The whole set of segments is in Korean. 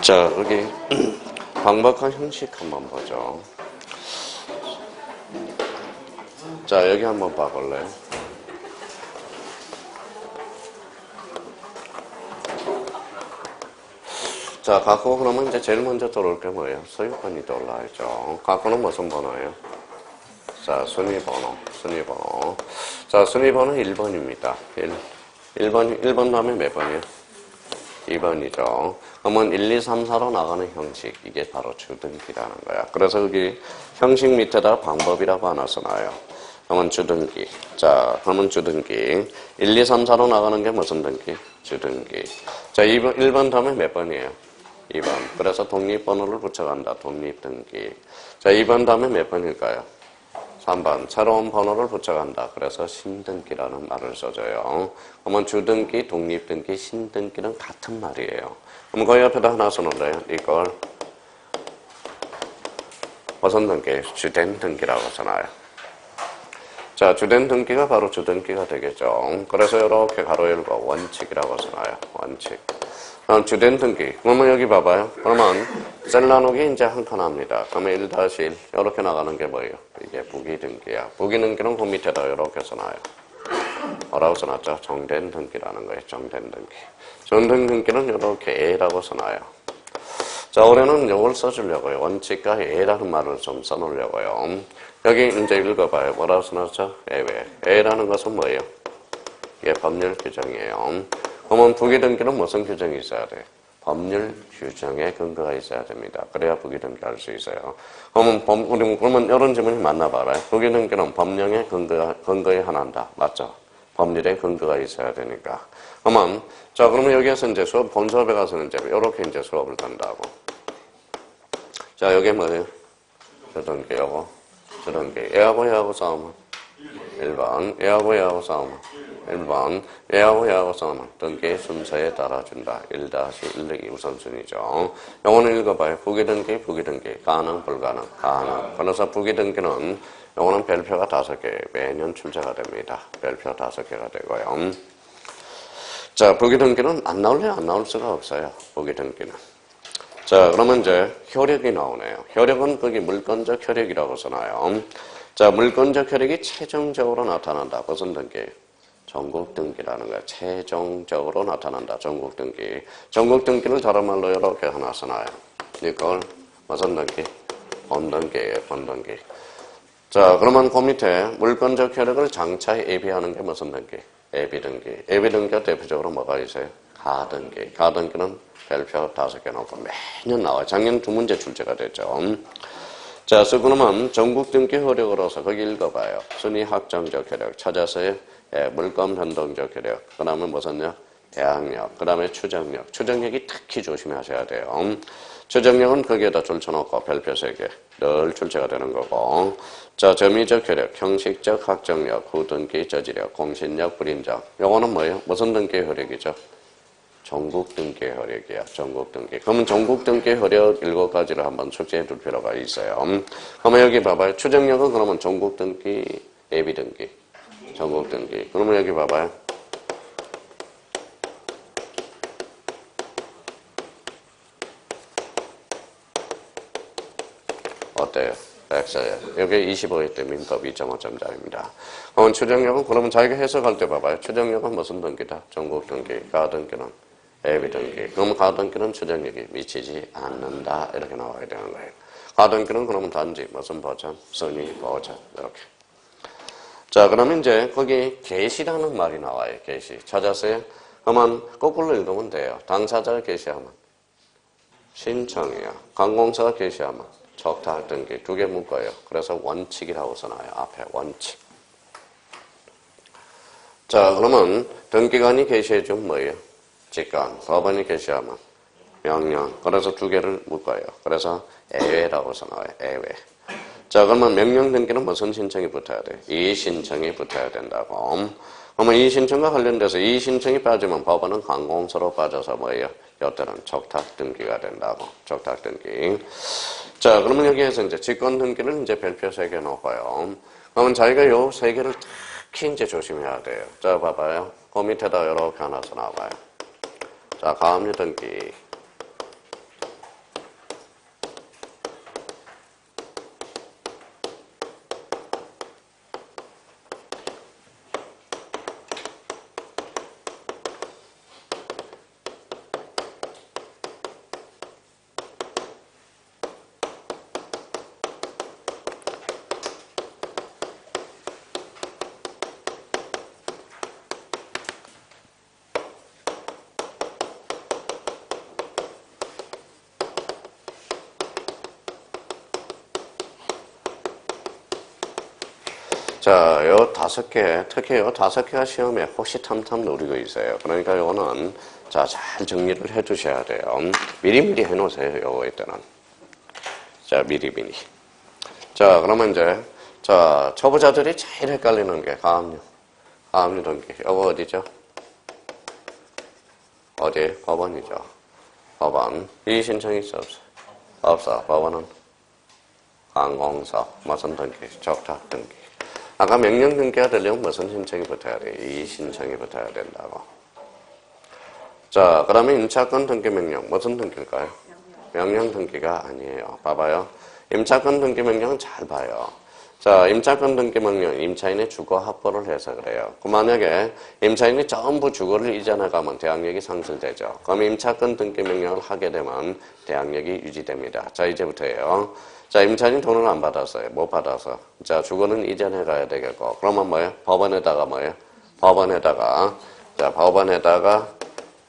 자, 여기 방박한 형식 한번 보죠. 자, 여기 한번 봐볼래요? 자, 갖고 그러면 이제 제일 먼저 들어올 게 뭐예요? 소유권이 떠올라야죠. 갖고는 무슨 번호예요? 자, 순위번호. 자, 순위번호 1번입니다. 1번 다음에 몇 번이에요? 2번이죠. 그러면 1, 2, 3, 4로 나가는 형식. 이게 바로 주등기라는 거야. 그래서 여기 형식 밑에다 방법이라고 하나 써놔요. 그러면 주등기. 자, 그러면 주등기. 1, 2, 3, 4로 나가는 게 무슨 등기? 주등기. 자, 1번 다음에 몇 번이에요? 2번. 그래서 독립번호를 붙여간다. 독립등기. 자, 2번 다음에 몇 번일까요? 3번. 새로운 번호를 붙여간다. 그래서 신등기라는 말을 써줘요. 그러면 주등기, 독립등기, 신등기는 같은 말이에요. 그럼 그 옆에다 하나 써놓을래요? 이걸 무슨 등기? 주된 등기라고 써놔요. 자, 주된 등기가 바로 주등기가 되겠죠. 그래서 이렇게 가로 열고 원칙이라고 써놔요. 원칙. 주된 등기. 그러면 여기 봐봐요. 그러면 셀 나누기 이제 한 칸 합니다. 그러면 1-1 이렇게 나가는 게 뭐예요? 이게 부기등기야. 부기등기는 그 밑에다 이렇게 써놔요. 뭐라고 써놨죠? 정된 등기라는 거예요. 정된 등기. 정된 등기는 이렇게 A라고 써놔요. 자, 올해는 이걸 써주려고요. 원칙과 A라는 말을 좀 써놓으려고요. 여기 이제 읽어봐요. 뭐라고 써놨죠? 예외. A라는 것은 뭐예요? 이게 법률 규정이에요. 그러면 부기등기는 무슨 규정이 있어야 돼? 법률 규정에 근거가 있어야 됩니다. 그래야 부기등기 할 수 있어요. 그러면 이런 질문이 맞나봐라. 부기등기는 법령에 근거에 한한다. 맞죠? 법률에 근거가 있어야 되니까. 그러면 여기에서 이제 본 수업에 가서는 이제 이렇게 이제 수업을 한다고. 자, 여기 뭐예요? 주등기, 요거. 주등기. 얘하고 싸우면 1번. 얘하고 싸우면 1번. 얘하고 싸우면 등기 순서에 따라준다. 1-1이 우선순위죠. 요거는 읽어봐요. 부기등기. 가능, 불가능. 가능. 그래서 부기등기는 요거는 별표가 5개. 매년 출제가 됩니다. 별표 5개가 되고요. 자, 부기등기는 안 나올래요? 안 나올 수가 없어요. 부기등기는. 자, 그러면 이제 효력이 나오네요. 효력은 거기 물권적 효력이라고 써놔요. 자, 물권적 효력이 최종적으로 나타난다. 무슨 등기? 전국등기라는 거야. 최종적으로 나타난다. 전국등기. 전국등기를 다른 말로 이렇게 하나 써놔요. 이걸 무슨 등기? 본등기예요. 본등기. 자, 그러면 그 밑에 물권적 효력을 장차에 예비하는 게 무슨 등기? 예비등기. 예비등기가 대표적으로 뭐가 있어요? 가등기. 가등기는 별표 5개 놓고 매년 나와요. 작년 2문제 출제가 됐죠. 자, 그러면 전국등기 효력으로서 거기 읽어봐요. 순위 확정적 효력 찾아서요. 물권 변동적 효력. 그 다음에 무슨요? 대항력. 그 다음에 추정력. 추정력이 특히 조심하셔야 돼요. 추정력은 거기에다 줄쳐놓고 별표 3개 늘 출제가 되는 거고. 자, 점의적 효력, 형식적 확정력, 후등기 저지력, 공신력, 불인정. 요거는 뭐예요? 무슨 등기 효력이죠? 전국등기 효력이야. 전국등기. 그러면 전국등기 효력 7가지를 한번 숙지해 둘 필요가 있어요. 그러면 여기 봐봐요. 추정력은 그러면 전국등기, 예비등기. 전국등기. 그러면 여기 봐봐요. 어때요? X예요. 여기 25회 때 민법 2.5점짜리입니다. 그러면 추정력은 그러면 자기가 해석할 때 봐봐요. 추정력은 무슨 등기다? 전국등기. 가등기는 예비등기. 그러면 가등기는 추정력이 미치지 않는다. 이렇게 나와야 되는 거예요. 가등기는 그러면 단지 무슨 보전? 순위 보전. 이렇게. 자, 그러면 이제 거기 개시라는 말이 나와요. 개시. 찾았어요? 그러면 거꾸로 읽으면 돼요. 당사자가 개시하면 신청이야. 관공서가 개시하면 적탁 등기. 2개 묶어요. 그래서 원칙이라고 써놔요. 앞에 원칙. 자, 그러면 등기관이 개시해주면 뭐예요? 직관. 법원이 개시하면 명령. 그래서 2개를 묶어요. 그래서 애외라고 써놔요. 애외. 자, 그러면 명령 등기는 무슨 신청이 붙어야 돼? 이의신청이 붙어야 된다고. 그러면 이의신청과 관련돼서 이의신청이 빠지면 법원은 관공서로 빠져서 뭐예요? 이때는 적탁 등기가 된다고. 적탁 등기. 자, 그러면 여기에서 이제 직권 등기를 이제 별표 3개 놓고요. 그러면 자기가 요 3개를 특히 이제 조심해야 돼요. 자, 봐봐요. 그 밑에다 이렇게 하나 써놔봐요. 자, 가압류 등기. 자, 요 5개, 특히 요 5개가 시험에 호시탐탐 노리고 있어요. 그러니까 요거는 자, 잘 정리를 해 두셔야 돼요. 미리미리 해 놓으세요, 요거 일단은. 자, 미리미리. 자, 그러면 이제, 자, 초보자들이 제일 헷갈리는 게 가압류. 가압류 등기. 요거 어디죠? 어디? 법원이죠. 법원. 이의 신청이 있어, 없어? 없어. 법원은 항공사, 무슨 등기? 적탁 등기. 아까 명령 등기가 되려면 무슨 신청이 붙어야 돼? 이의 신청이 붙어야 된다고. 자, 그러면 임차권 등기 명령. 무슨 등기일까요? 명령 등기가 아니에요. 봐봐요. 임차권 등기 명령은 잘 봐요. 자, 임차권 등기 명령, 임차인의 주거 확보를 해서 그래요. 그 만약에 임차인이 전부 주거를 이전해 가면 대항력이 상실되죠. 그럼 임차권 등기 명령을 하게 되면 대항력이 유지됩니다. 자, 이제부터예요. 자, 임차인이 돈을 안 받았어요. 못 받아서. 자, 주거는 이전해 가야 되겠고. 그러면 뭐예요? 법원에다가 뭐예요? 법원에다가, 자, 법원에다가,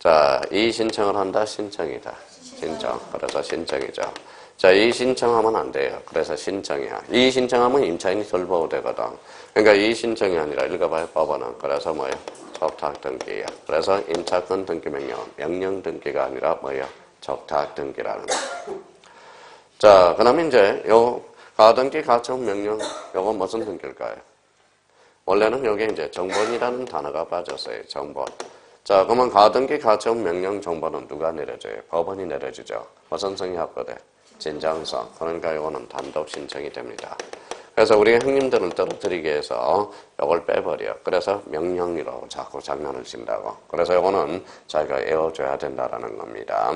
자, 이의 신청을 한다? 신청이다. 신청. 그래서 신청이죠. 자, 이의 신청하면 안 돼요. 그래서 신청이야. 이의 신청하면 임차인이 덜 보호되거든. 그러니까 이의 신청이 아니라 읽어봐요. 법원은. 그래서 뭐예요? 적탁 등기야. 그래서 임차권 등기 명령은 명령 등기가 아니라 뭐예요? 적탁 등기라는 거. 자, 그러면 이제 요 가등기 가처분 명령 요거 무슨 등기일까요? 원래는 여기 이제 정본이라는 단어가 빠졌어요. 정본. 자, 그러면 가등기 가처분 명령 정본은 누가 내려줘요? 법원이 내려주죠. 무슨 성이 확보돼? 진정성. 그러니까 이거는 단독 신청이 됩니다. 그래서 우리 형님들을 떨어뜨리기 위해서 이걸 빼버려. 그래서 명령으로 자꾸 장난을 친다고. 그래서 이거는 자기가 외워줘야 된다라는 겁니다.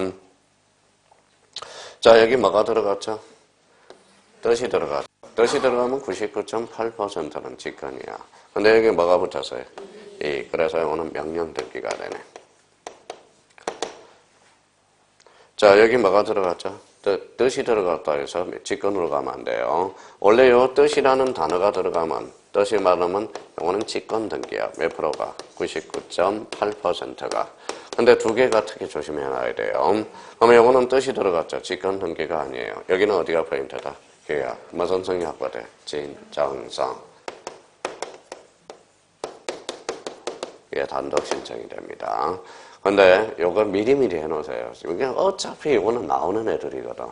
자, 여기 뭐가 들어갔죠? 뜻이 들어갔죠. 뜻이 들어가면 99.8%는 직권이야. 근데 여기 뭐가 붙었어요? 그래서 이거는 명령 등기가 되네. 자, 여기 뭐가 들어갔죠? 뜻이 들어갔다 해서 직권으로 가면 안 돼요. 원래 요 뜻이라는 단어가 들어가면, 뜻이 말하면 이거는 직권 등기야. 몇 프로가? 99.8%가. 근데 두 개가 특히 조심해놔야 돼요. 그러면 이거는 뜻이 들어갔죠. 직권 등기가 아니에요. 여기는 어디가 포인트다? 계약. 무슨 성이 확보돼? 진정성. 이게 단독 신청이 됩니다. 근데 요거 미리미리 해놓으세요. 이게 어차피 이거는 나오는 애들이거든.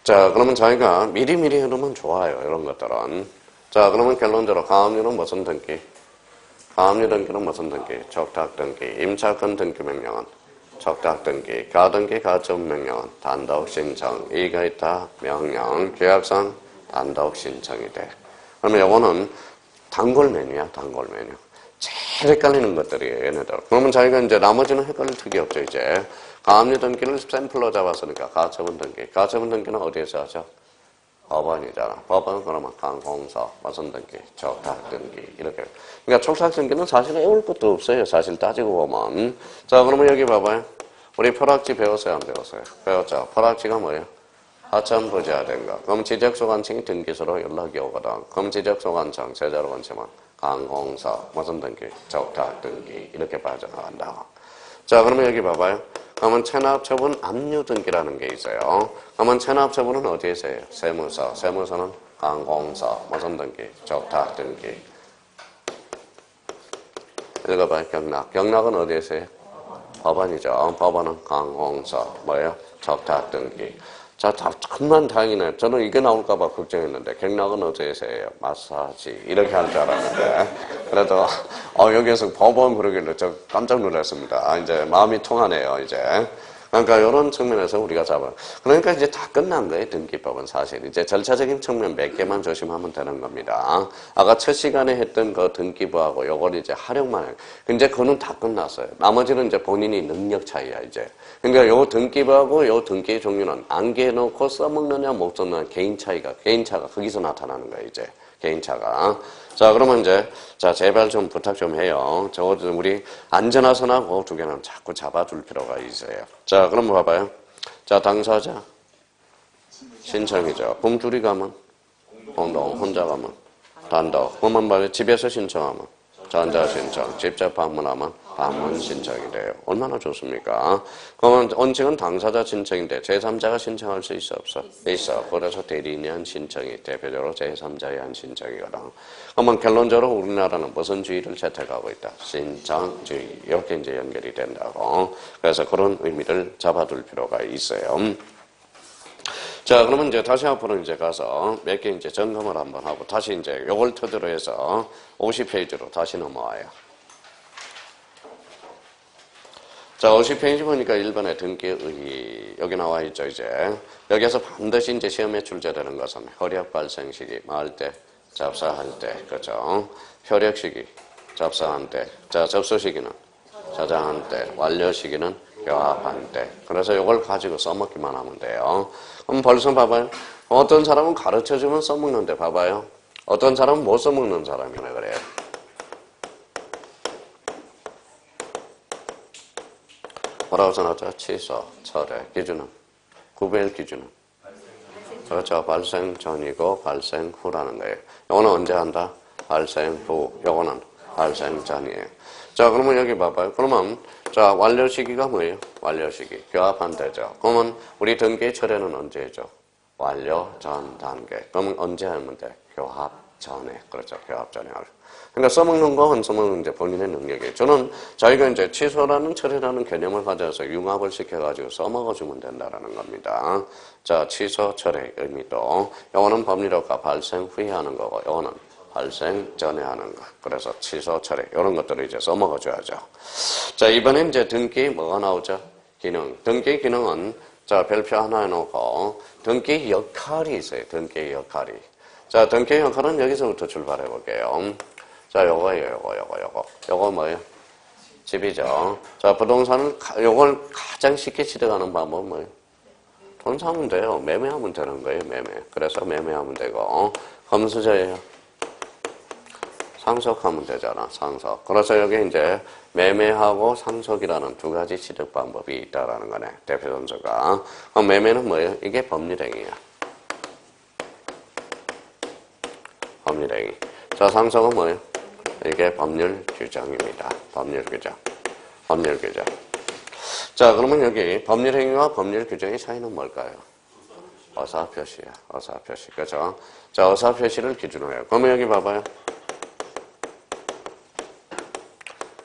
자, 그러면 자기가 미리미리 해놓으면 좋아요. 이런 것들은. 자, 그러면 결론적으로 가압류는 무슨 등기? 가압류 등기는 무슨 등기? 적탁 등기. 임차권 등기 명령은 적탁 등기. 가등기 가처분 명령은 단독 신청. 이의가 있다. 명령. 계약상 단독 신청이 돼. 그러면 요거는 단골 메뉴야, 단골 메뉴. 제일 헷갈리는 것들이에요, 얘네들. 그러면 자기가 이제 나머지는 헷갈릴 턱이 없죠, 이제. 가압류 등기를 샘플로 잡았으니까 가처분 등기. 가처분 등기는 어디에서 하죠? 법원이잖아. 법원은 그러면 항공사, 무슨 등기, 적탁 등기, 이렇게. 그러니까 적탁 등기는 사실 외울 것도 없어요, 사실 따지고 보면. 자, 그러면 여기 봐봐요. 우리 포락지 배웠어요, 안 배웠어요? 배웠죠. 포락지가 뭐예요? 하천 부재된 거. 그럼 지적소관청이 등기소로 연락이 오거든. 그럼 지적소관청, 세자로 건치면 항공사, 무슨 등기, 적탁 등기, 이렇게 빠져나간다고. 자, 그러면 여기 봐봐요. 그러면 체납처분 압류 등기라는 게 있어요. 그러면 체납처분은 어디에서 해요? 세무서. 세무서는 항공사, 무슨 등기, 적탁 등기. 읽어봐요. 경락. 경락은 어디에서 해요? 법원이죠. 법원은 항공사, 뭐예요? 적탁 등기. 자, 천만 다행이네. 저는 이게 나올까봐 걱정했는데, 경락은 어디에서 해요? 마사지. 이렇게 할 줄 알았는데. 그래도, 여기에서 법원 그러길래 저 깜짝 놀랐습니다. 이제 마음이 통하네요, 이제. 그러니까 이런 측면에서 우리가 그러니까 이제 다 끝난 거예요, 등기법은 사실. 이제 절차적인 측면 몇 개만 조심하면 되는 겁니다. 아까 첫 시간에 했던 그 등기부하고 요걸 이제 활용만 해요. 이제 그거는 다 끝났어요. 나머지는 이제 본인이 능력 차이야, 이제. 그러니까 요 등기부하고 요 등기 종류는 안개해놓고 써먹느냐 못 써먹느냐 개인 차가 거기서 나타나는 거예요, 이제. 개인차가. 자, 그러면 이제, 자, 제발 좀 부탁 좀 해요. 적어도 우리 안전하선하고 두 개는 자꾸 잡아줄 필요가 있어요. 자, 그럼 봐봐요. 자, 당사자. 신청이죠. 그럼 둘이 가면? 공동. 혼자 가면? 단독. 그러면 말이야. 집에서 신청하면? 전자 신청. 직접 방문하면? 반문 신청이 돼요. 얼마나 좋습니까? 그러면 원칙은 당사자 신청인데 제3자가 신청할 수 있어 없어? 있어. 그래서 대리인이 한 신청이 대표적으로 제3자의 한 신청이거든. 그러면 결론적으로 우리나라는 무슨 주의를 채택하고 있다? 신청주의. 이렇게 이제 연결이 된다고. 그래서 그런 의미를 잡아둘 필요가 있어요. 자, 그러면 이제 다시 앞으로 이제 가서 몇 개 이제 점검을 한번 하고 다시 이제 요걸 토대로 해서 50페이지로 다시 넘어와요. 자, 50페이지 보니까 1번의 등기의 여기 나와 있죠, 이제. 여기에서 반드시 이제 시험에 출제되는 것은 효력 발생 시기, 마을 때, 잡사할 때, 그죠? 효력 시기, 잡사한 때. 자, 접수 시기는 저장한 때, 완료 시기는 교합한 때. 그래서 이걸 가지고 써먹기만 하면 돼요. 그럼 벌써 봐봐요. 어떤 사람은 가르쳐주면 써먹는데 봐봐요. 어떤 사람은 못 써먹는 사람이네, 그래요. 뭐라고 써놨죠? 취소, 철회, 기준은? 구별 기준은? 그렇죠. 발생 전이고 발생 후라는 거예요. 요거는 언제 한다? 발생 후. 요거는 발생 전이에요. 자, 그러면 여기 봐봐요. 그러면, 자, 완료 시기가 뭐예요? 완료 시기. 교합한 때죠. 그러면 우리 등기 철회는 언제죠? 완료 전 단계. 그러면 언제 하면 돼? 교합 전에. 그렇죠. 교합 전에 하죠. 그러니까 써먹는 거, 안 써먹는 이제 본인의 능력이에요. 저는 자기가 이제 취소라는 철회라는 개념을 가져서 융합을 시켜가지고 써먹어주면 된다라는 겁니다. 자, 취소, 철회 의미도. 요거는 법률효과 발생 후에 하는 거고, 요거는 발생 전에 하는 거. 그래서 취소, 철회. 이런 것들을 이제 써먹어줘야죠. 자, 이번엔 이제 등기 뭐가 나오죠? 기능. 등기 기능은 자, 별표 하나 해놓고, 등기 역할이 있어요. 등기 역할이. 자, 등기 역할은 여기서부터 출발해 볼게요. 자, 요거예요, 요거. 요거 뭐예요? 집이죠. 자, 부동산을, 요걸 가장 쉽게 취득하는 방법은 뭐예요? 돈 사면 돼요. 매매하면 되는 거예요, 매매. 그래서 매매하면 되고, 검수저예요. 상속하면 되잖아, 상속. 그래서 여기 이제 매매하고 상속이라는 두 가지 취득 방법이 있다라는 거네, 대표 선수가. 그럼 매매는 뭐예요? 이게 법률행위야. 법률행위. 자, 상속은 뭐예요? 이게 법률 규정입니다. 법률 규정. 법률 규정. 자, 그러면 여기 법률 행위와 법률 규정의 차이는 뭘까요? 어사 표시야. 어사 표시. 그죠? 자, 어사 표시를 기준으로 해요. 그러면 여기 봐봐요.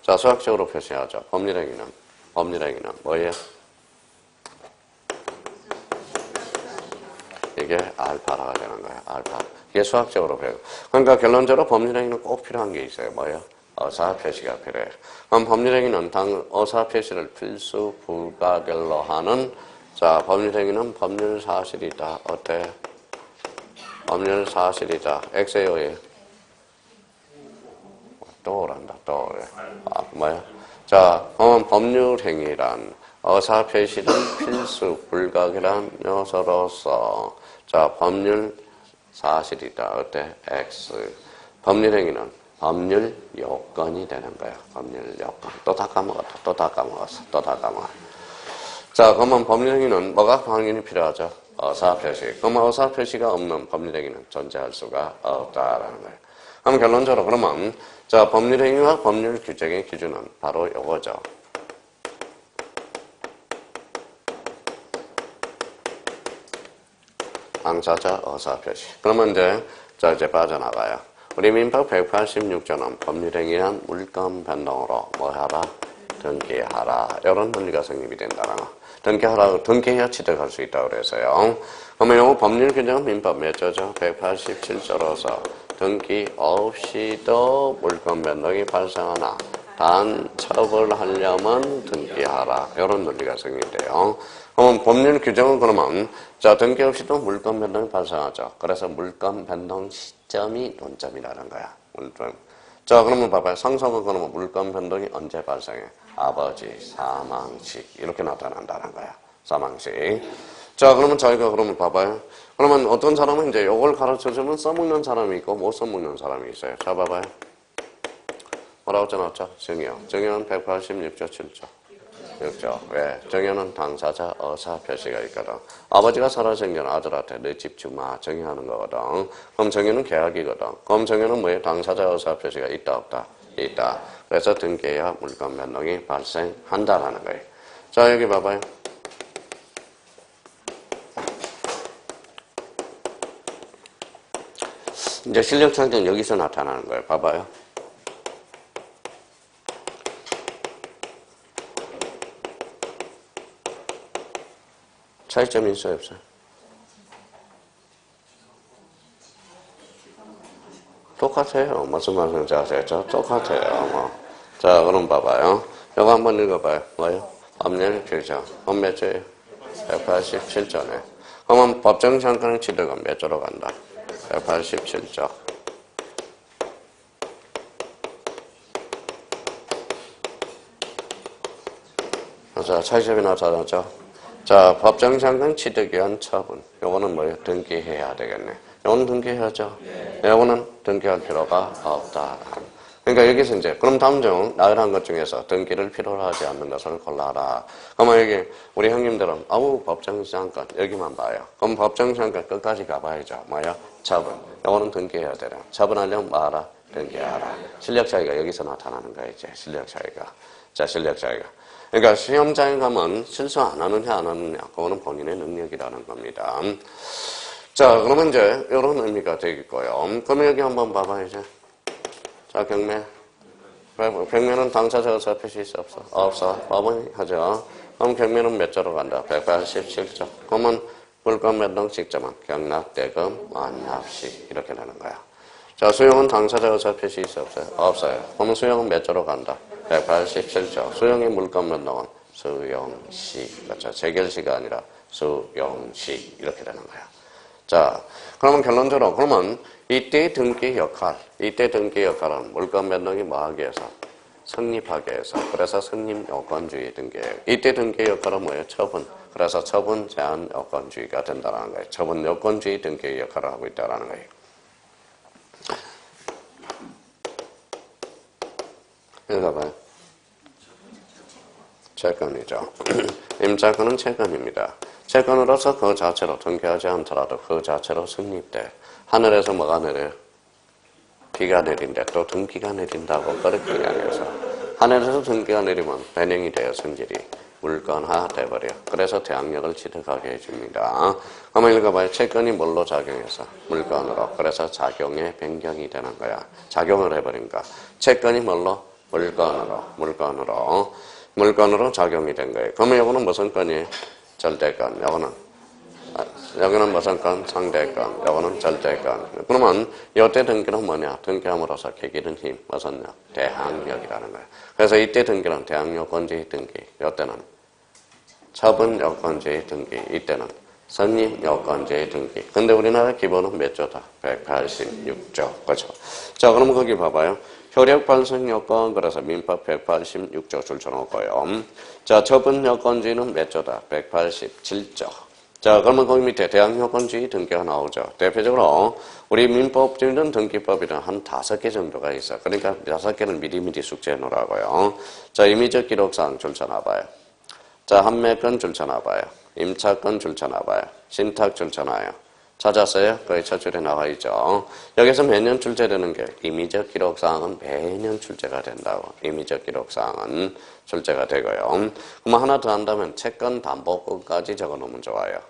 자, 수학적으로 표시하죠. 법률 행위는 뭐예요? 이게 알파라가 되는 거예요. 알파. 이게 수학적으로 배우고. 그러니까 결론적으로 법률행위는 꼭 필요한 게 있어요. 뭐예요? 어사 표시가 필요해요. 그럼 법률행위는 어사 표시를 필수 불가결로 하는, 자, 법률행위는 법률 사실이다. 어때? 법률 사실이다. X예요. 또 오란다. 또 오래. 아, 뭐야? 자, 법률행위란 어사 표시는 필수 불가결한 요소로서, 자, 법률 사실이다. 어때? X. 법률행위는 법률 요건이 되는 거야. 법률 요건. 또 다 까먹었어. 자, 그러면 법률행위는 뭐가 당연히 필요하죠? 어사 표시. 그러면 어사 표시가 없는 법률행위는 존재할 수가 없다라는 거예요. 그럼 결론적으로 그러면, 자, 법률행위와 법률 규정의 기준은 바로 요거죠. 당사자 어사 표시. 그러면 이제 빠져나가요. 우리 민법 186조는 법률행위한 물건 변동으로 뭐 하라? 등기하라. 이런 논리가 성립이 된다는 거. 등기해야 취득할 수 있다고 그래서요. 그러면 요거 법률 규정은 민법 몇 조죠? 187조로서 등기 없이도 물건 변동이 발생하나 단 처벌하려면 등기하라. 이런 논리가 성립돼요. 그러면 법률 규정은 그러면, 자, 등기 없이도 물건 변동이 발생하죠. 그래서 물건 변동 시점이 논점이라는 거야. 물건. 자, 그러면 봐봐요. 상속은 그러면 물건 변동이 언제 발생해? 아버지 사망시. 이렇게 나타난다는 거야. 사망시. 자, 그러면 저희가 그러면 봐봐요. 그러면 어떤 사람은 이제 요걸 가르쳐주면 써먹는 사람이 있고 못 써먹는 사람이 있어요. 자, 봐봐요. 뭐라고 써놨죠? 정의는 186조 7조. 6조. 왜? 정의는 당사자 어사 표시가 있거든. 아버지가 살아생전 아들한테 내 집 주마 정의하는 거거든. 그럼 정의는 계약이거든. 그럼 정의는 뭐예요? 당사자 어사 표시가 있다 없다? 있다. 그래서 등기해야 물권 변동이 발생한다라는 거예요. 자, 여기 봐봐요. 이제 실력 차이는 여기서 나타나는 거예요. 봐봐요. 차이점이 있어요, 없어요? 똑같아요. 무슨 말인지 아세요? 똑같아요. 뭐. 자, 그럼 봐봐요. 이거 한번 읽어봐요. 뭐요? 법률 규정. 몇 조예요? 187조네. 그러면 법정상권의 취득은 몇 조로 간다? 187조. 자, 차이점이 나타나죠? 자, 법정상권 취득에 의한 처분. 요거는 뭐예요? 등기해야 되겠네. 요거는 등기해야죠? 요거는 등기할 필요가 없다. 그러니까 여기서 이제, 그럼 다음 중 나열한 것 중에서 등기를 필요로 하지 않는 것을 골라라. 그러면 여기 우리 형님들은 법정상권 여기만 봐요. 그럼 법정상권 끝까지 가봐야죠. 뭐야? 처분. 요거는 등기해야 되나. 처분하려면 뭐 하라? 등기하라. 실력 차이가 여기서 나타나는 거야, 이제. 실력 차이가. 자, 실력 차이가. 그러니까 시험장에 가면 실수 안 하느냐 안 하느냐 그거는 본인의 능력이라는 겁니다. 자, 그러면 이제 이런 의미가 되겠고요. 그럼 여기 한번 봐봐요. 이제. 자, 경매. 경매는 당사자가 표시 있어 없어? 없어. 법원이 하죠. 그럼 경매는 몇 조로 간다? 187조. 그러면 물권 변동 직접은 경락, 대금, 완납시 이렇게 되는 거야. 자, 수용은 당사자가 표시 있어 없어요? 없어요. 그러면 수용은 몇 조로 간다? 187조. 수용의 물권 변동은 수용시. 그렇죠. 재결시가 아니라 수용시. 이렇게 되는 거야. 자, 그러면 결론적으로, 그러면 이때 등기 역할은 물권 변동이 뭐 하기 위해서? 성립하기 위해서. 그래서 성립 요건주의 등기예요. 이때 등기 역할은 뭐예요? 처분. 그래서 처분 제한 요건주의가 된다는 거예요. 처분 요건주의 등기 역할을 하고 있다는 거예요. 읽어봐요. 채권이죠. 임차권은 채권입니다. 채권으로서 그 자체로 등기하지 않더라도 그 자체로 성립돼. 하늘에서 뭐가 내려요? 비가 내린대. 또 등기가 내린다고 그렇게 이야기해서. 하늘에서 등기가 내리면 변형이 돼요. 성질이. 물권화 돼버려. 그래서 대항력을 취득하게 해줍니다. 한번 읽어봐요. 채권이 뭘로 작용해서? 물권으로. 그래서 작용의 변경이 되는 거야. 작용을 해버린가. 채권이 뭘로? 물건으로 작용이 된 거예요. 그러면 이거는 무슨 건이에요? 절대건. 여기는 무슨 건? 상대건. 이거는 절대건. 그러면 이때 등기는 뭐냐? 등기함으로써 계기는 힘. 무슨 력? 대항력이라는 거예요. 그래서 이때 등기는 대항요건주의 등기. 이때는 처분요건주의 등기. 이때는 선립요건주의 등기. 근데 우리나라 기본은 몇 조다? 186조. 그렇죠? 자, 그러면 거기 봐봐요. 효력 발생 요건, 그래서 민법 186조 줄쳐놓고요. 자, 처분 요건주의는 몇 조다? 187조. 자, 그러면 거기 밑에 대항 요건주의 등기가 나오죠. 대표적으로 우리 민법이든 등기법이든 한 5개 정도가 있어. 그러니까 5개는 미리미리 숙제해 놓으라고요. 자, 임의적 기록사항 줄쳐놔봐요. 자, 판매권 줄쳐놔봐요. 임차권 줄쳐놔봐요. 신탁 줄쳐놔요. 찾았어요? 거의 첫 줄에 나와 있죠. 여기서 매년 출제되는 게 임의적 기록사항은 매년 출제가 된다고. 임의적 기록사항은 출제가 되고요. 그럼 하나 더 한다면 채권 담보권까지 적어놓으면 좋아요.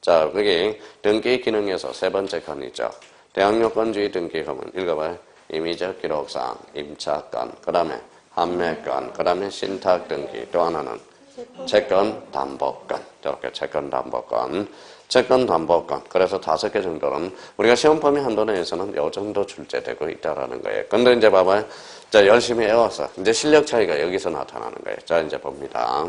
자, 여기 등기 기능에서 세 번째 칸이죠. 대항요건주의 등기 그러면 읽어봐요. 임의적 기록사항, 임차권, 그 다음에 판매권, 그 다음에 신탁 등기, 또 하나는 채권 담보권. 이렇게 채권 담보권. 그래서 5개 정도는 우리가 시험 범위 한도 내에서는 이 정도 출제되고 있다라는 거예요. 근데 이제 봐봐요. 자, 열심히 외워서 이제 실력 차이가 여기서 나타나는 거예요. 자, 이제 봅니다.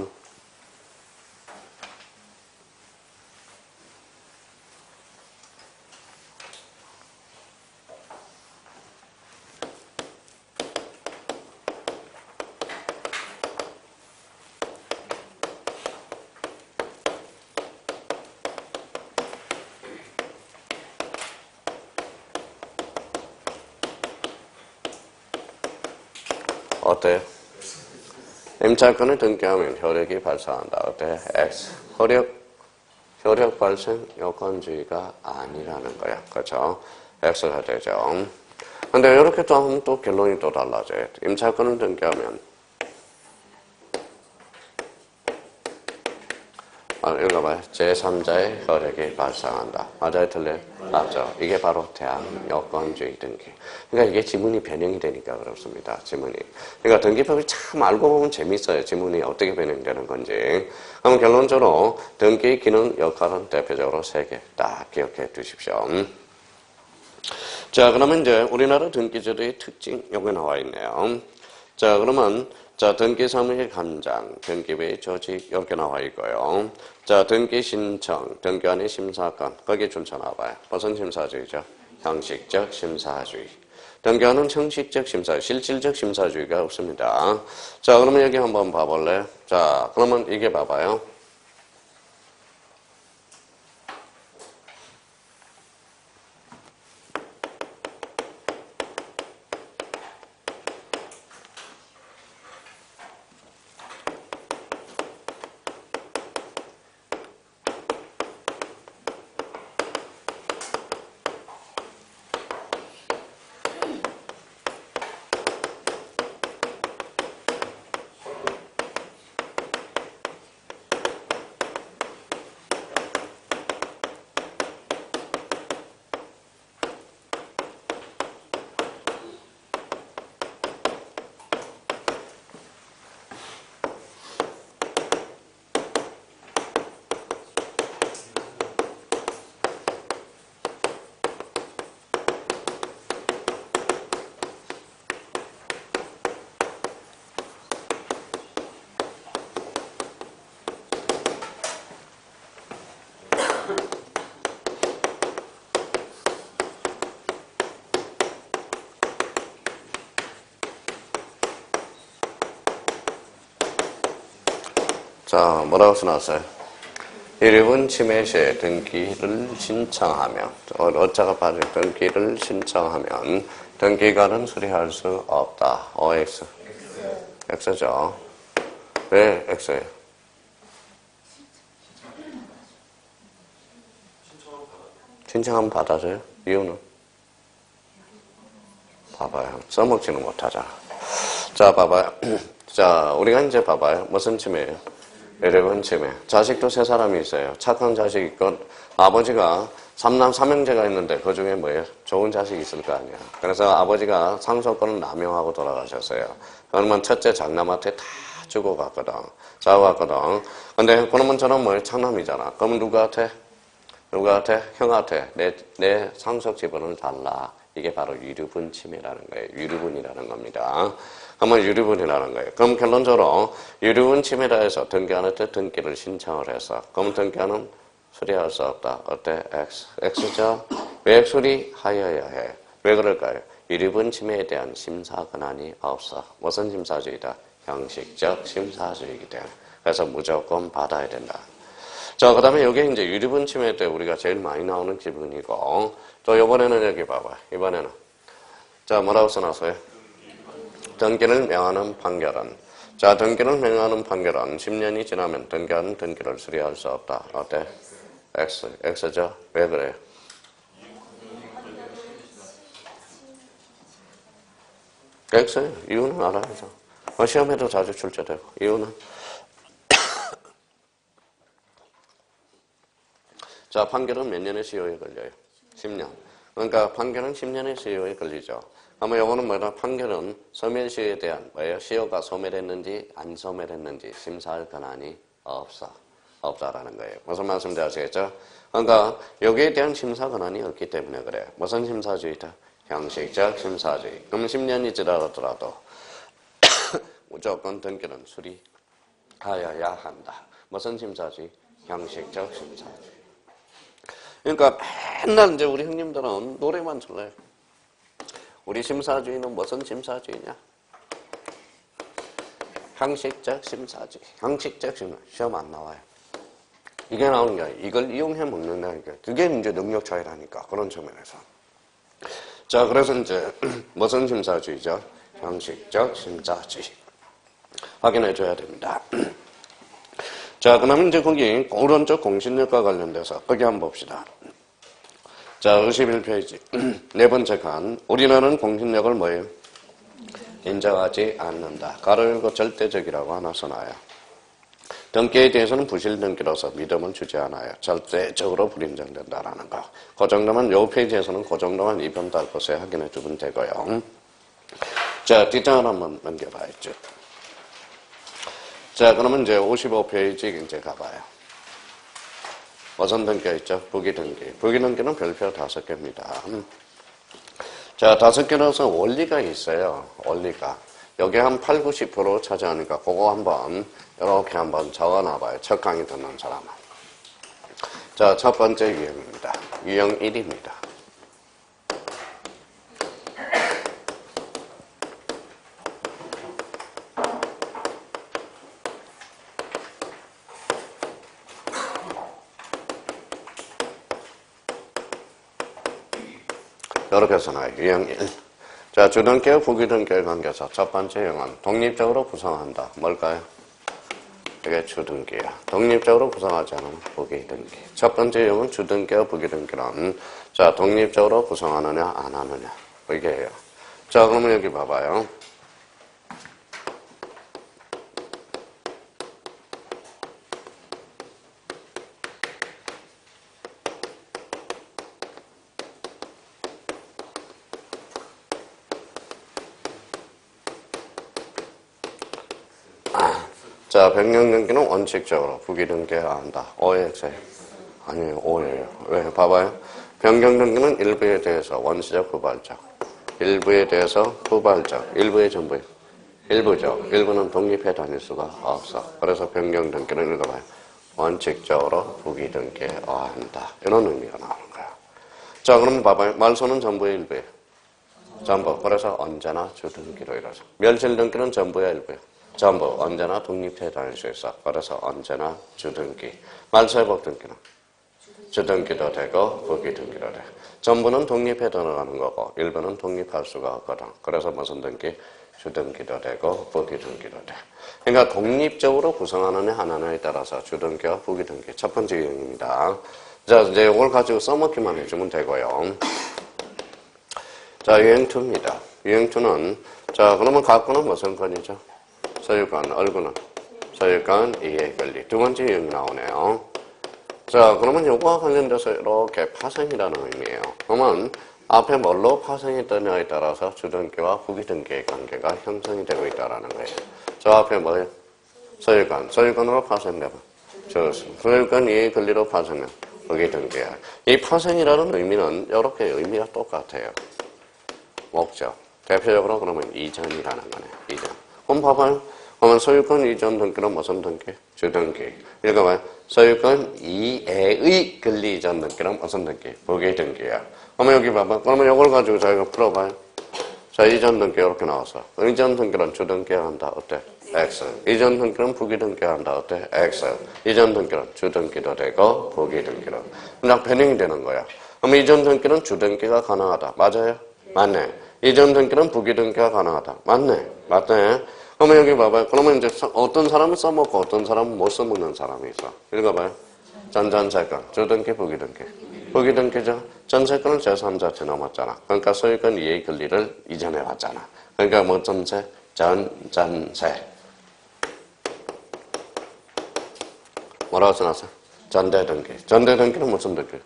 어때요? 임차권을 등기하면 효력이 발생한다. 어때요? X. 효력 발생 요건주의가 아니라는 거야. 그렇죠? X가 되죠. 근데 이렇게 또 하면 또 결론이 또 달라져요. 임차권을 등기하면 읽어봐요. 제3자의 효력이 발생한다. 맞아요? 틀려요? 맞죠. 이게 바로 대항여건주의 등기. 그러니까 이게 지문이 변형이 되니까 그렇습니다. 지문이. 그러니까 등기법이 참 알고 보면 재밌어요. 지문이 어떻게 변형되는 건지. 그럼 결론적으로 등기 기능 역할은 대표적으로 3개 딱 기억해 두십시오. 자, 그러면 이제 우리나라 등기제도의 특징 여기 나와 있네요. 자, 그러면 등기사무의 감장, 등기부의 조직 여기 나와 있고요. 자, 등기 신청, 등기관의 심사권 거기 준쳐 나와요. 무슨 심사주의죠? 형식적 심사주의. 등기관은 형식적 심사, 실질적 심사주의가 없습니다. 자, 그러면 여기 한번 봐볼래요? 자, 그러면 이게 봐봐요. 자, 뭐라고 써놨어요? 일본 침해 시에 등기를 신청하며, 어자가 빠진 등기를 신청하면 등기관은 수리할 수 없다. OX. X죠. 왜 X예요? 신청하면 받아줘요? 이유는? 봐봐요. 써먹지는 못하잖아. 자, 봐봐요. 자, 우리가 이제 봐봐요. 무슨 침해예요? 일본 침해. 자식도 3사람이 있어요. 착한 자식 있건, 아버지가 3남 3형제가 있는데 그 중에 뭐예요? 좋은 자식이 있을 거 아니야. 그래서 아버지가 상속권을 남용하고 돌아가셨어요. 그러면 첫째 장남한테 다 주고 갔거든. 싸고 갔거든. 근데 그러면 저는 뭐예요? 장남이잖아. 그러면 누구한테? 형한테 내 상속 지분을 달라. 이게 바로 유류분 침해라는 거예요. 유류분이라는 겁니다. 그러면 유류분이라는 거예요. 그럼 결론적으로 유류분 침해라 해서 등기관한테 등기를 신청을 해서 그럼 등기관은 수리할 수 없다. 어때? X죠? 왜 수리하여야 해? 왜 그럴까요? 유류분 침해에 대한 심사 권한이 없어. 무슨 심사주의다? 형식적 심사주의이기 때문에. 그래서 무조건 받아야 된다. 자, 그 다음에 여기 이제 유류분 침해 때 우리가 제일 많이 나오는 지분이고, 또 이번에는 여기 봐봐. 이번에는. 자, 뭐라고 써놨어요? 등기를 명하는 판결은. 자, 등기를 명하는 판결은 10년이 지나면 등기하는 등기를 수리할 수 없다. 어때? X죠? 왜 그래요? X예요. 이유는 알아야죠. 시험에도 자주 출제되고. 이유는? 자, 판결은 몇 년의 시효에 걸려요? 10년. 그러니까 판결은 10년의 시효에 걸리죠. 아마 요거는 뭐다? 판결은 소멸시효에 대한 뭐예요? 시효가 소멸했는지 안 소멸했는지 심사할 권한이 없다라는 거예요. 무슨 말씀인지 아시겠죠? 그러니까 여기에 대한 심사 권한이 없기 때문에 그래요. 무슨 심사주의다? 형식적 심사주의. 그럼 10년이 지나더라도 무조건 등기는 수리하여야 한다. 무슨 심사주의? 형식적 심사주의. 그러니까 맨날 이제 우리 형님들은 노래만 불러요. 우리 심사주의는 무슨 심사주의냐? 형식적 심사주의. 형식적 심사. 시험 안 나와요. 이게 나오는 거야. 이걸 이용해 먹는다니까. 그게 이제 능력 차이라니까. 그런 측면에서. 자, 그래서 이제 무슨 심사주의죠? 형식적 심사주의. 확인해 줘야 됩니다. 자, 그러면 이제 거기 오른쪽 공신력과 관련돼서 거기 한번 봅시다. 자, 51페이지. 네 번째 칸. 우리나라는 공신력을 뭐예요? 인정하지 않는다. 가로 열고 절대적이라고 하나 써놔요. 등기에 대해서는 부실 등기로서 믿음을 주지 않아요. 절대적으로 불인정된다라는 거. 그 정도만, 요 페이지에서는 그 정도만 이번 달 것에 확인해 주면 되고요. 자, 뒷장을 한번 넘겨봐야죠. 자, 그러면 이제 55페이지 이제 가봐요. 어선 등기가 있죠? 부기등기. 부기등기는 별표 5개입니다. 자, 5개라서 원리가 있어요. 원리가. 여기 한 8, 90% 차지하니까 그거 한번 이렇게 한번 적어놔봐요. 첫 강의 듣는 사람은. 자, 첫 번째 유형입니다. 유형 1입니다. 이렇게 써놔요. 유형 1. 자, 주등기와 부기등기의 관계에서 첫 번째 유형은 독립적으로 구성한다. 뭘까요? 이게 주등기야. 독립적으로 구성하지 않으면 부기등기. 첫 번째 유형은 주등기와 부기등기는 자, 독립적으로 구성하느냐 안 하느냐. 이게예요. 자, 그러면 여기 봐봐요. 자, 변경등기는 원칙적으로 부기등기해야 한다. 오해했어요? 아니에요. 오해예요. 왜? 봐봐요. 변경등기는 일부에 대해서 원시적, 후발적. 일부에 대해서 후발적. 일부의 전부예요. 일부죠. 일부는 독립해 다닐 수가 없어. 그래서 변경등기는 읽어봐요. 원칙적으로 부기등기해야 한다. 이런 의미가 나오는 거야. 자, 그럼 봐봐요. 말소는 전부의 일부예요. 전부. 그래서 언제나 주등기로 이루어져. 멸실등기는 전부야, 일부예요. 전부 언제나 독립해 다닐 수 있어. 그래서 언제나 주등기. 말소회복 등기는 주등기도 되고 부기등기도 돼. 전부는 독립해 들어가는 거고 일부는 독립할 수가 없거든. 그래서 무슨 등기? 주등기도 되고 부기등기도 돼. 그러니까 독립적으로 구성하느냐 하느냐에 따라서 주등기와 부기등기 첫 번째 유형입니다. 자, 이제 이걸 가지고 써먹기만 해주면 되고요. 자, 유형 2입니다. 유형 2는 자, 그러면 갖고는 무슨 건이죠? 소유권, 얼구는 소유권, 이해 권리. 두 번째 유형이 나오네요. 자, 그러면 요거와 관련돼서 이렇게 파생이라는 의미예요. 그러면 앞에 뭘로 파생이 뜨냐에 따라서 주등기와 부기등기의 관계가 형성이 되고 있다는 거예요. 저 앞에 뭐예요? 소유권, 소유권으로 파생되면 소유권, 이해 권리로 파생은 부기등기야. 이 파생이라는 의미는 이렇게 의미가 똑같아요. 목적. 대표적으로 그러면 이전이라는 거네. 이전. 그럼 봐봐요. 그러면 소유권 이전 등기는 무슨 등기? 주등기. 읽어봐요. 소유권 이해의 권리 이전 등기는 무슨 등기? 부기등기야. 그러면 여기 봐봐. 그러면 이걸 가지고 저희가 풀어봐요. 자, 이전 등기 이렇게 나왔어. 이전 등기는 주등기해야 한다. 어때? X. 이전 등기는 부기등기해야 한다. 어때? X. 이전 등기는 주등기도 되고 부기등기도. 그냥 변형이 되는 거야. 그럼 이전 등기는 주등기가 가능하다. 맞아요? 맞네. 이전 등기는 부기등기가 가능하다. 맞네. 맞네. 그러면 여기 봐봐요. 그러면 이제 어떤 사람은 써먹고 어떤 사람은 못 써먹는 사람이 있어. 읽어봐요. 전전세권, 주등기, 부기등기. 부기등기죠. 전세권은 제3자 지나갔잖아. 그러니까 소유권 이해 권리를 이전해 왔잖아. 그러니까 뭐 전세? 전세. 뭐라고 써놨어? 전대등기. 전대등기는 무슨 등기?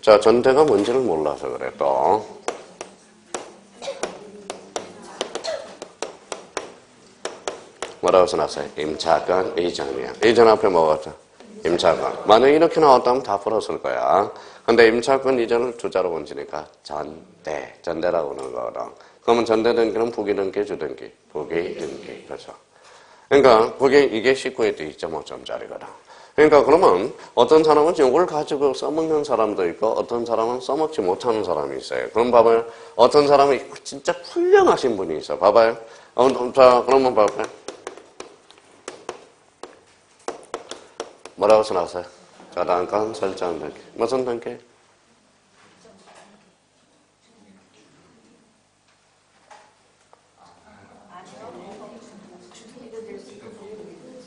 자, 전대가 뭔지를 몰라서 그래, 또. 뭐라고 써놨어요? 임차권 이전이야. 이전 앞에 뭐가 임차권. 만약에 이렇게 나왔다면 다 풀었을 거야. 근데 임차권 이전을 주자로 번지니까 전대. 전대라고 하는 거거든. 그러면 전대등기는 부기등기, 주등기. 부기등기. 그렇죠. 그러니까 이게 19회 때 2.5점짜리거든. 그러니까 그러면 어떤 사람은 이걸 가지고 써먹는 사람도 있고 어떤 사람은 써먹지 못하는 사람이 있어요. 그럼 봐봐요. 어떤 사람은 진짜 훌륭하신 분이 있어. 봐봐요. 자, 그러면 봐봐요. 뭐라고 써놨어요? 저당권 설정 등기. 무슨 등기?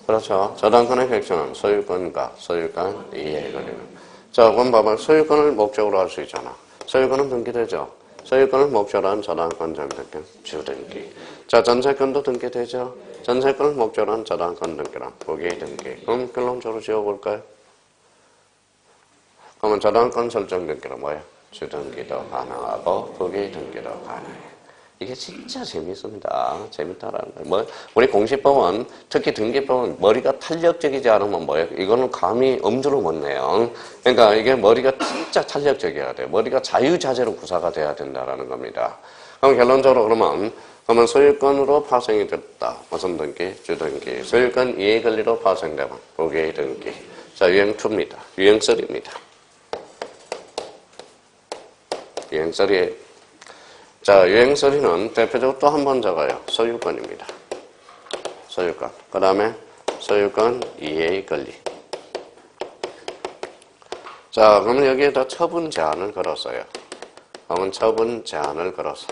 그렇죠. 저당권의 객체는 소유권과 소유권 이해 권리는. 자, 그럼 봐봐. 소유권을 목적으로 할 수 있잖아. 소유권은 등기되죠. 소유권을 목적으로 한 저당권 등기, 주등기. 자, 전세권도 등기되죠. 전세권을 목적으로 한 저당권 등기란 부기 등기. 그럼 결론적으로 지어볼까요? 그러면 저당권 설정 등기는 뭐예요? 주등기도 가능하고 부기 등기도 가능해요. 이게 진짜 재밌습니다. 재밌다라는 거예요. 뭐, 우리 공시법은, 특히 등기법은 머리가 탄력적이지 않으면 뭐예요? 이거는 감히 엄두를 못 내요. 그러니까 이게 머리가 진짜 탄력적이어야 돼요. 머리가 자유자재로 구사가 돼야 된다라는 겁니다. 그럼 결론적으로 그러면 소유권으로 파생이 됐다. 무슨 등기? 주등기. 소유권 이해 권리로 파생되면 부기 등기. 자, 유행2입니다. 유행3입니다. 유행3. 자, 유행3는 대표적으로 또 한 번 적어요. 소유권입니다. 소유권. 그 다음에 소유권 이해의 권리. 자, 그러면 여기에다 처분 제한을 걸었어요. 그러면 처분 제한을 걸었어.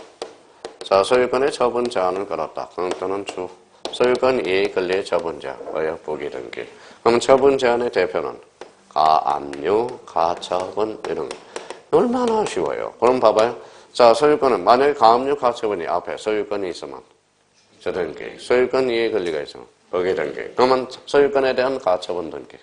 자, 소유권의 처분 제한을 걸었다. 그럼 또는 소유권 이해의 권리의 처분 제한. 뭐예요? 부기 등기. 그럼 처분 제한의 대표는 가압류, 가처분 이런 거. 얼마나 쉬워요. 그럼 봐봐요. 자, 소유권은 만약에 가압류 가처분이 앞에 소유권이 있으면 주등기, 소유권 이해 권리가 있으면 부기 등기. 그러면 소유권에 대한 가처분 등기,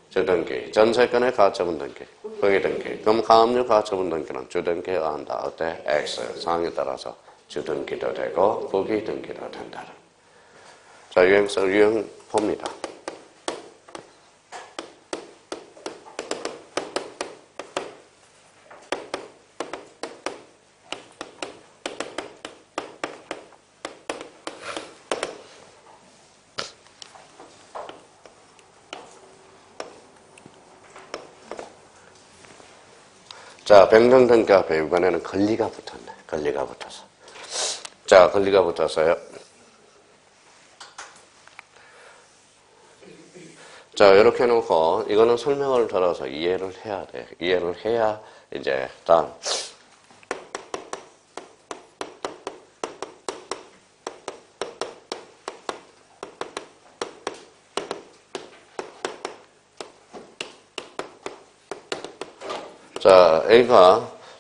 주등기, 전세권의 가처분 등기, 부기 등기. 그럼 가압류 가처분 등기는 주등기에 의한다. 어때? X 상황에 따라서 주등기도 되고 부기 등기도 된다. 자, 유형포입니다. 자, 변경등기 앞에 이번에는 권리가 붙었네. 권리가 붙어서. 자, 권리가 붙었어요. 자, 이렇게 해놓고, 이거는 설명을 들어서 이해를 해야 돼. 이해를 해야, 이제, 다음.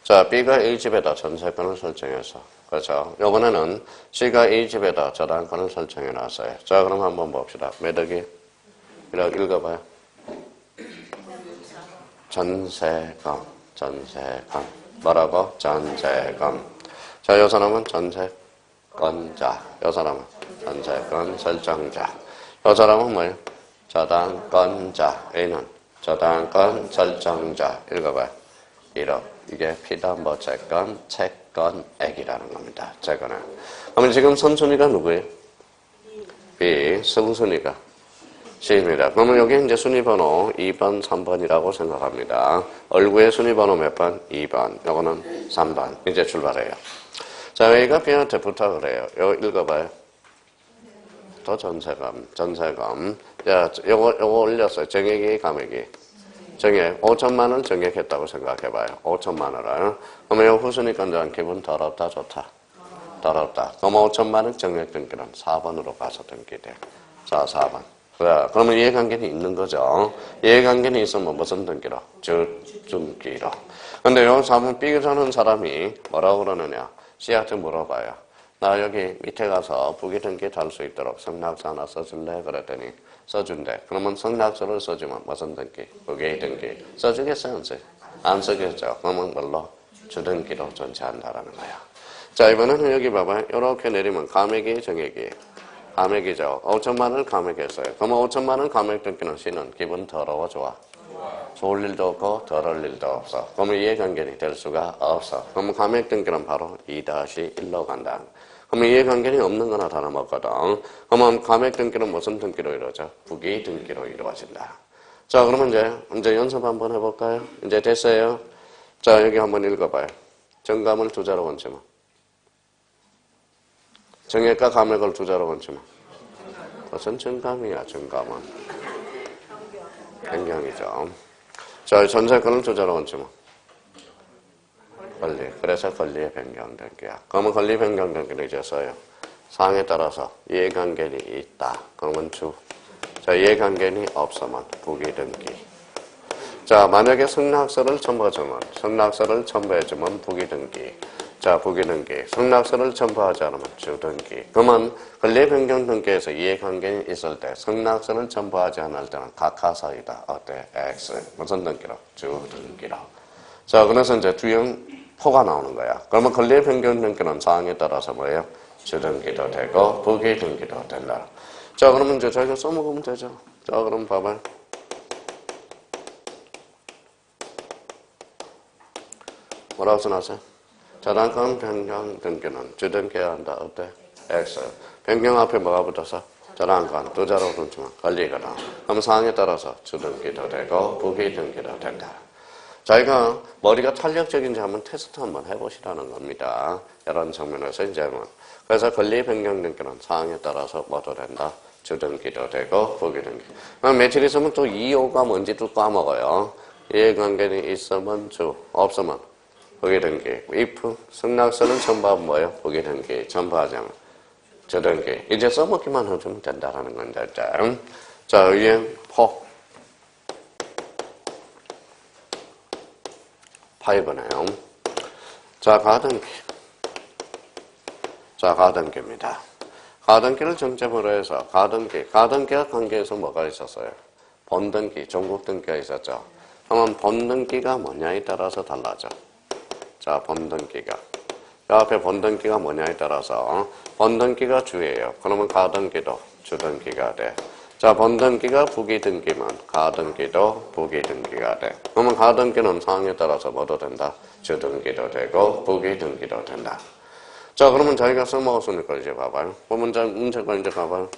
자, B가 A집에다 전세권을 설정해서. 그렇죠. 이번에는 C가 A집에다 저당권을 설정해 놨어요. 자, 그럼 한번 봅시다. 매덕이, 이렇게 읽어봐요. 전세권. 뭐라고? 전세권. 자, 요 사람은 전세권자. 요 사람은 전세권 설정자. 요 사람은 뭐예요? 저당권자. A는 저당권 설정자. 읽어봐요. 1억. 이게 피담보채권, 채권액이라는 겁니다. 채권액. 그러면 지금 선순위가 누구예요? B. 승순위가 C입니다. 그러면 여기 이제 순위번호 2번, 3번이라고 생각합니다. 얼구의 순위번호 몇 번? 2번. 요거는 3번. 이제 출발해요. 자, A가 B한테 부탁을 해요. 요거 읽어봐요. 또 전세금. 자, 요거 올렸어요. 정액이, 감액이. 정액 5천만 원 정액했다고 생각해봐요. 5천만 원을. 그러면 이 후순위권자는 기분 더럽다 좋다? 더럽다. 그럼 5천만 원 정액 등기는 4번으로 가서 등기돼. 자, 4번. 그러면 이해관계는 있는 거죠. 이해관계는 있으면 무슨 등기로? 주등기로. 근데 요 4번 B를 사는 사람이 뭐라고 그러느냐? C한테 물어봐요. 나 여기 밑에 가서 부기 등기 달 수 있도록 성납서 하나 써줄래? 그랬더니 써준대. 그러면 성납서를 써주면 무슨 등기? 부기 등기. 써주겠어요? 안 써요? 안 쓰겠죠. 그러면 뭘로? 주등기로 존재한다라는 거야. 자, 이번에는 여기 봐봐요. 이렇게 내리면 감액이 정액이. 감액이죠. 5천만 원을 감액했어요. 그러면 5천만 원 감액 등기는 C는 기분 더러워 좋아? 좋을 일도 없고 더러울 일도 없어. 그러면 이해관계는 될 수가 없어. 그러면 감액 등기는 바로 2-1로 간다. 그러면 이해관계는 없는 거나 다름없거든. 그러면 감액 등기는 무슨 등기로 이루어져? 부기 등기로 이루어진다. 자, 그러면 이제 연습 한번 해볼까요? 이제 됐어요. 자, 여기 한번 읽어봐요. 정감을 두 자로 원치면. 정액과 감액을 두 자로 원치면. 무슨 정감이야, 정감은. 변경이죠. 자, 전세권을 두 자로 원치면. 권리. 그래서 권리의 변경등기야. 그러면 권리 변경등기를 이제 써요. 사항에 따라서 이해관계는 있다. 그러면 주. 자, 이해관계는 없으면 부기 등기. 자, 만약에 승낙서를 첨부해주면 부기등기. 자, 부기등기. 승낙서를 첨부하지 않으면 주등기. 그러면 권리변경등기에서 이해관계는 있을 때 승낙서를 첨부하지 않을 때는 각하사이다. 어때? X. 무슨 등기로? 주등기로. 자, 그래서 이제 주형 포가 나오는 거야. 그러면 권리변경등기는 사항에 따라서 뭐예요? 주등기도 되고 부기등기도 된다. 자, 그러면 이제 저희가 써먹으면 되죠. 자, 그럼 봐봐요. 뭐라고 써놨어요? 저당권 변경 등기는 주등기해야 한다. 어때? X. 변경 앞에 뭐가 붙어서? 저당권 두 자로 붙지만 권리거든. 그럼 사항에 따라서 주등기도 되고 부기등기도 된다. 저희가 머리가 탄력적인지 한번 테스트 한번 해보시라는 겁니다. 이런 측면에서 이제 그래서 권리 변경 등기는 사항에 따라서 뭐도 된다. 주등기도 되고 부기등기. 며칠 있으면 또 2, 5가 뭔지 또 까먹어요. 이해관계는 있으면 주, 없으면 부기등기. if 승낙서는 첨부하면 뭐예요? 부기등기. 첨부하지 않으면 주등기. 이제 써먹기만 해주면 된다라는 건데. 자, 의행 포. 5네요. 자, 가등기. 자, 가등기입니다. 가등기를 정점으로 해서 가등기와 관계에서 뭐가 있었어요? 본등기, 종국등기가 있었죠. 그러면 본등기가 뭐냐에 따라서 달라져. 자, 본등기가. 그 앞에 본등기가 뭐냐에 따라서 본등기가 주예요. 그러면 가등기도 주등기가 돼. 자, 본등기가 부기등기면 가등기도 부기등기가 돼. 그러면 가등기는 사항에 따라서 뭐도 된다? 주등기도 되고 부기등기도 된다. 자, 그러면 저희가 써먹었으니까 이제 봐봐요. 문제가 이제 봐봐요.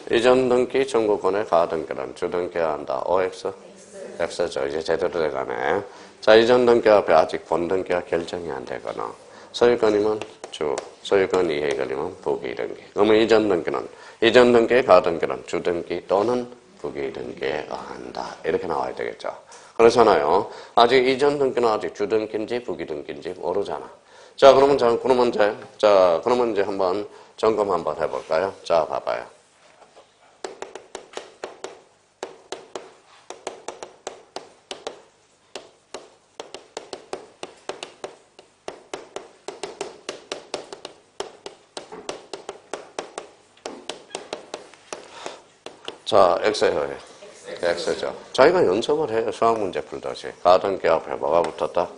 이전 등기 청구권의 가등기는 주등기해야 한다. OX? X죠. 이제 제대로 돼가네. 자, 이전 등기 앞에 아직 본등기가 결정이 안 되거나 소유권이면 주, 소유권 이해권이면 부기등기. 그러면 이전 등기의 가등기는 주등기 또는 부기등기에 한다. 이렇게 나와야 되겠죠. 그렇잖아요. 아직 이전 등기는 아직 주등기인지 부기등기인지 모르잖아. 자, 그러면 이제 한번 점검 한번 해볼까요? 자, 봐봐요. 자, X예요. X죠. 저희가 연습을 해요. 수학 문제 풀듯이. 가등기 앞에 뭐가 붙었다?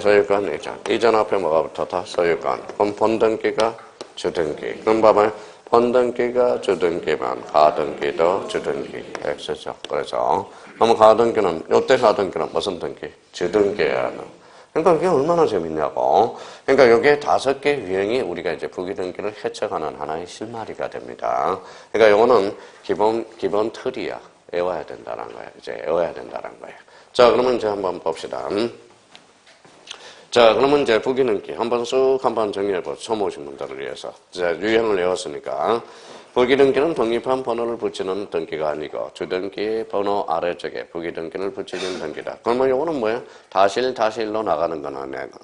소유권, 이전 앞에 뭐가 붙었다? 소유권. 그럼 본등기가 주등기. 그럼 봐봐요. 본등기가 주등기면 가등기도 주등기. X죠. 그래서 그럼 가등기는 이때 가등기는 무슨 등기? 주등기해야 하는. 그러니까 이게 얼마나 재밌냐고. 그러니까 여기에 5개 유형이 우리가 이제 부기등기를 해석하는 하나의 실마리가 됩니다. 그러니까 이거는 기본 틀이야. 외워야 된다는 거야. 이제 외워야 된다는 거예요. 자, 그러면 이제 한번 봅시다. 자, 그러면 이제 부기등기 한번 정리해보죠. 처음 오신 분들을 위해서. 이제 유형을 외웠으니까. 부기등기는 독립한 번호를 붙이는 등기가 아니고 주등기 번호 아래쪽에 부기등기를 붙이는 등기다. 그러면 이거는 뭐예요? 다실로 나가는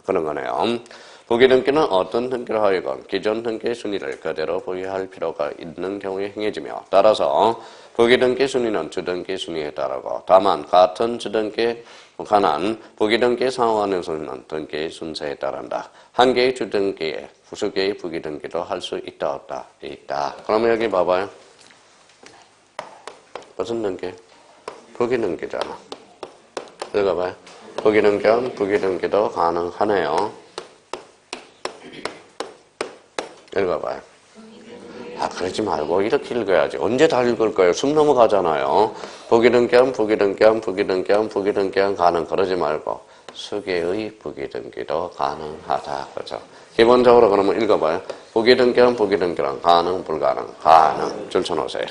그런 거네요. 부기등기는 어떤 등기를 하여건 기존 등기의 순위를 그대로 보유할 필요가 있는 경우에 행해지며 따라서 부기등기 순위는 주등기 순위에 따르고 다만 같은 주등기에 관한 부기등기 상호하는 순위는 등기의 순서에 따른다. 한 개의 주등기에 수 개의 부기등기도 할 수 있다 없다? 있다. 그러면 여기 봐봐요. 무슨 등기? 부기등기잖아. 읽어봐요. 부기등기도 가능하네요. 읽어봐요. 아, 그러지 말고 이렇게 읽어야지. 언제 다 읽을 거예요? 숨 넘어가잖아요. 부기등기한 가능. 그러지 말고 수개의 부기등기도 가능하다. 그렇죠? 기본적으로 그러면 읽어봐요. 부기등기한 가능, 불가능. 가능. 줄 쳐놓으세요.